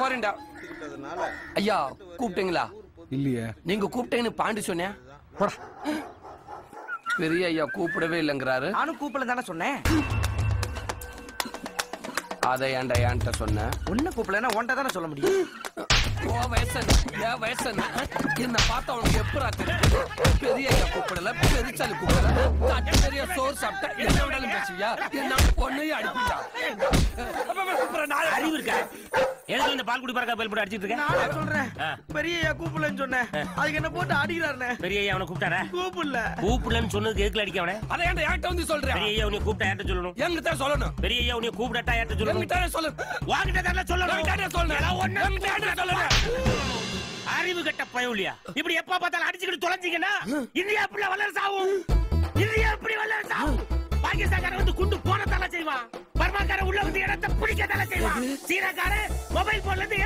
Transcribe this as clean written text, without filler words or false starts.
போறேன்டா. ஐயா கூப்பிட்டீங்களா? இல்லையே. நீங்க கூப்பிட்டேன்னு பாண்டி சொன்னேன். பெரிய ஐயா கூப்பிடவே இல்லைங்கிறாரு. நானும் கூப்பிடல தானே சொன்னேன். அதை ஏன்டா ஏன்ட்ட சொன்ன? ஒன்ன கூப்பிடலன்னா ஒன்ட்ட தானே சொல்ல முடியும். ஓ வயசன் ஏன் வயசன் என்ன பார்த்தா உனக்கு எப்படா தெரியும்? பெரிய ஐயா கூப்பிடல, பெருச்சாலி கூப்பிடல, காட்டு பெரிய சோறு சாப்பிட்டா என்ன விடாலும் பேசுவியா? என்ன பொண்ணையும் அடிப்பீங்களா? அறிவு இருக்கா? எனக்கு இந்த பால் குடி பறக்க பேல் போட்டு அடிச்சிட்டு இருக்கேன். நான் சொல்றேன் பெரிய ஐயா கூப்பிடலன்னு சொன்னேன். அதுக்கு என்ன போட்டு அடிக்கிறாருண்ணே. பெரிய ஐயா அவனை கூப்பிட்டாரா? கூப்பிடலன்னு சொன்னதுக்கு எதுக்குல அடிக்க அவனை? அதை ஏன்டா என்கிட்ட வந்து சொல்றேன்? பெரிய ஐயா உன்னை கூப்பிட்டா யார்ட்ட சொல்லணும்? என்கிட்ட சொல்லணும். பெரிய ஐயா உன்னை கூப்பிட்டா யார்ட்ட சொல்லணும்? என்கிட்ட சொல்லணும். வாங்கிட்ட தானே சொல்லணும். என்கிட்ட சொல்லணும். என்கிட்ட சொல்லணும். அறிவு கட்ட பயவுலியா இப்படி எப்ப பார்த்தாலும் அடிச்சுக்கிட்டு தொலைஞ்சிங்கன்னா இந்தியா எப்படி வல்லரசு ஆகும்? இந்தியா எப்படி வல்லரசு ஆகும்? பாகிஸ்தான்காரன் வந்து குண்டு போன தலை செய்வான். பர்மாக்காரன் உள்ள வந்து இடத்தை பிடிக்க தலை செய்வான். சீனாக்காரன் மொபைல் போன்ல இருந்து